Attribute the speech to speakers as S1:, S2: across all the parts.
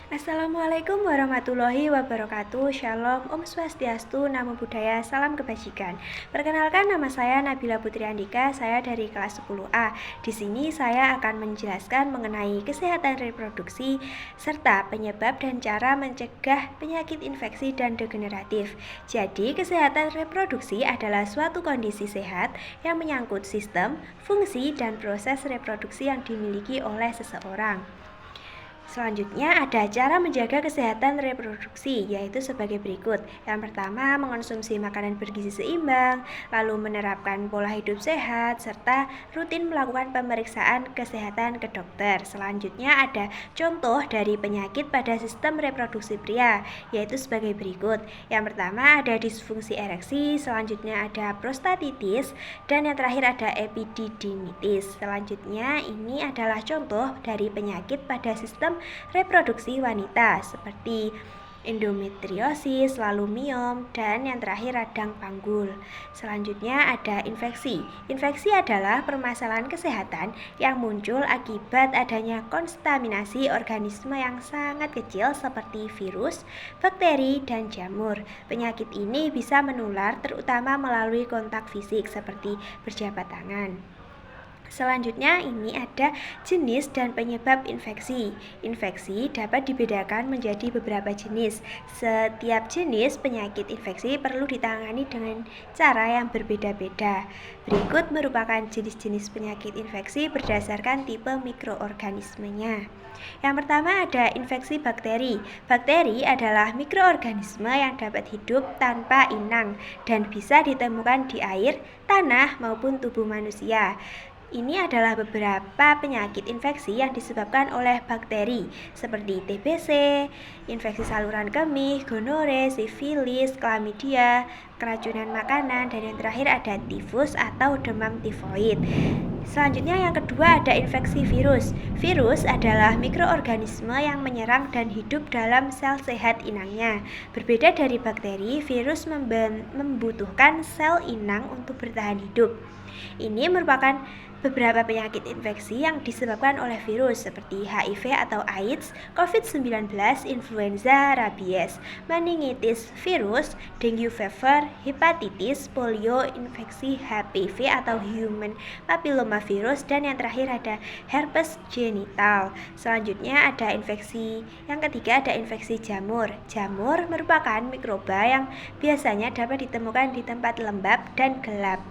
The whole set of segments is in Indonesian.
S1: Assalamualaikum warahmatullahi wabarakatuh. Shalom, Om Swastiastu, Namo Buddhaya, Salam Kebajikan. Perkenalkan, nama saya Nabila Putri Andika, saya dari kelas 10A. Di sini saya akan menjelaskan mengenai kesehatan reproduksi serta penyebab dan cara mencegah penyakit infeksi dan degeneratif. Jadi, kesehatan reproduksi adalah suatu kondisi sehat yang menyangkut sistem, fungsi, dan proses reproduksi yang dimiliki oleh seseorang. Selanjutnya ada cara menjaga kesehatan reproduksi, yaitu sebagai berikut. Yang pertama, mengonsumsi makanan bergizi seimbang, lalu menerapkan pola hidup sehat, serta rutin melakukan pemeriksaan kesehatan ke dokter. Selanjutnya ada contoh dari penyakit pada sistem reproduksi pria, yaitu sebagai berikut. Yang pertama ada disfungsi ereksi, selanjutnya ada prostatitis, dan yang terakhir ada epididymitis. Selanjutnya ini adalah contoh dari penyakit pada sistem reproduksi wanita seperti endometriosis, lalu miom, dan yang terakhir radang panggul. Selanjutnya ada infeksi. Infeksi adalah permasalahan kesehatan yang muncul akibat adanya kontaminasi organisme yang sangat kecil seperti virus, bakteri, dan jamur. Penyakit ini bisa menular terutama melalui kontak fisik seperti berjabat tangan. Selanjutnya ini ada jenis dan penyebab infeksi. Infeksi dapat dibedakan menjadi beberapa jenis. Setiap jenis penyakit infeksi perlu ditangani dengan cara yang berbeda-beda. Berikut merupakan jenis-jenis penyakit infeksi berdasarkan tipe mikroorganismenya. Yang pertama ada infeksi bakteri. Bakteri adalah mikroorganisme yang dapat hidup tanpa inang dan bisa ditemukan di air, tanah, maupun tubuh manusia. Ini adalah beberapa penyakit infeksi yang disebabkan oleh bakteri seperti TBC, infeksi saluran kemih, gonore, sifilis, chlamydia, keracunan makanan, dan yang terakhir ada tifus atau demam tifoid. Selanjutnya yang kedua ada infeksi virus. Virus adalah mikroorganisme yang menyerang dan hidup dalam sel sehat inangnya. Berbeda dari bakteri, virus membutuhkan sel inang untuk bertahan hidup. Ini merupakan beberapa penyakit infeksi yang disebabkan oleh virus seperti HIV atau AIDS, COVID-19, influenza, rabies, meningitis virus, dengue fever, hepatitis, polio, infeksi HPV atau human papillomavirus, dan yang terakhir ada herpes genital. Selanjutnya ada infeksi yang ketiga ada infeksi jamur. Jamur merupakan mikroba yang biasanya dapat ditemukan di tempat lembab dan gelap.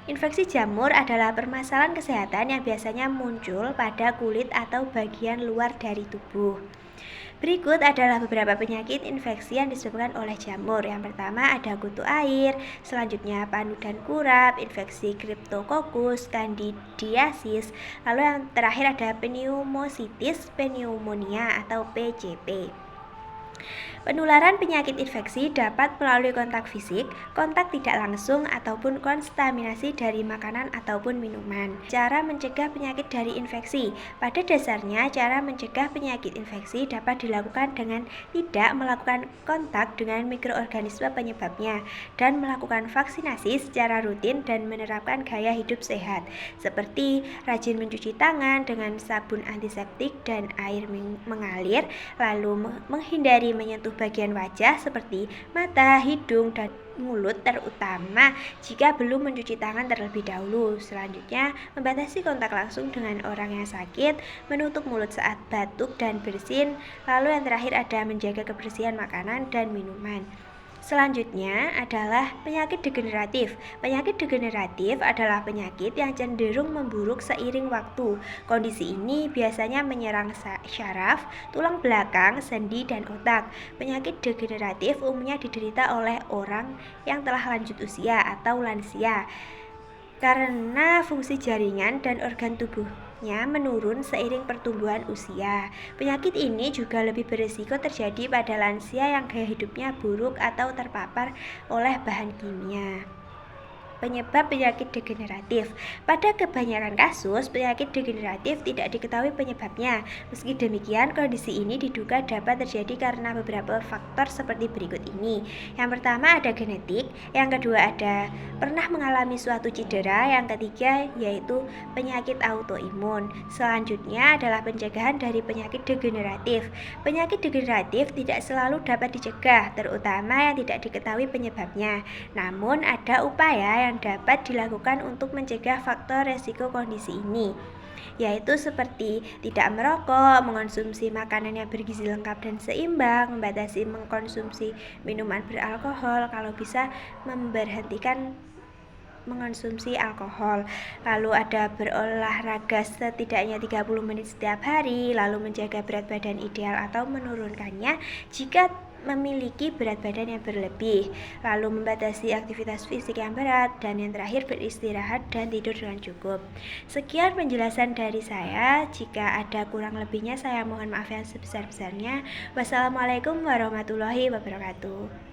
S1: Infeksi jamur adalah permasalahan kesehatan yang biasanya muncul pada kulit atau bagian luar dari tubuh. Berikut adalah beberapa penyakit infeksi yang disebabkan oleh jamur. Yang pertama ada kutu air, selanjutnya panu dan kurap, infeksi Cryptococcus, candidiasis, lalu yang terakhir ada pneumocystis pneumonia atau PCP. Penularan penyakit infeksi dapat melalui kontak fisik, kontak tidak langsung, ataupun kontaminasi dari makanan ataupun minuman. Cara mencegah penyakit dari infeksi. Pada dasarnya, cara mencegah penyakit infeksi dapat dilakukan dengan tidak melakukan kontak dengan mikroorganisme penyebabnya dan melakukan vaksinasi secara rutin dan menerapkan gaya hidup sehat, seperti rajin mencuci tangan dengan sabun antiseptik dan air mengalir, lalu menghindari menyentuh bagian wajah seperti mata, hidung, dan mulut terutama jika belum mencuci tangan terlebih dahulu. Selanjutnya, membatasi kontak langsung dengan orang yang sakit, menutup mulut saat batuk dan bersin, lalu yang terakhir ada menjaga kebersihan makanan dan minuman. Selanjutnya adalah penyakit degeneratif. Penyakit degeneratif adalah penyakit yang cenderung memburuk seiring waktu. Kondisi ini biasanya menyerang syaraf, tulang belakang, sendi, dan otak. Penyakit degeneratif umumnya diderita oleh orang yang telah lanjut usia atau lansia, karena fungsi jaringan dan organ tubuhnya menurun seiring pertumbuhan usia. Penyakit ini juga lebih berisiko terjadi pada lansia yang gaya hidupnya buruk atau terpapar oleh bahan kimia. Penyebab penyakit degeneratif. Pada kebanyakan kasus, penyakit degeneratif tidak diketahui penyebabnya. Meski demikian, kondisi ini diduga dapat terjadi karena beberapa faktor seperti berikut ini. Yang pertama ada genetik, yang kedua ada pernah mengalami suatu cedera, yang ketiga yaitu penyakit autoimun. Selanjutnya adalah pencegahan dari penyakit degeneratif. Penyakit degeneratif tidak selalu dapat dicegah, terutama yang tidak diketahui penyebabnya. Namun ada upaya yang dapat dilakukan untuk mencegah faktor resiko kondisi ini, yaitu seperti tidak merokok, mengonsumsi makanan yang bergizi lengkap dan seimbang, membatasi mengkonsumsi minuman beralkohol, kalau bisa memberhentikan mengonsumsi alkohol. Lalu ada berolahraga setidaknya 30 menit setiap hari, lalu menjaga berat badan ideal atau menurunkannya jika memiliki berat badan yang berlebih, lalu membatasi aktivitas fisik yang berat, dan yang terakhir beristirahat dan tidur dengan cukup. Sekian penjelasan dari saya. Jika ada kurang lebihnya saya mohon maaf yang sebesar-besarnya. Wassalamualaikum warahmatullahi wabarakatuh.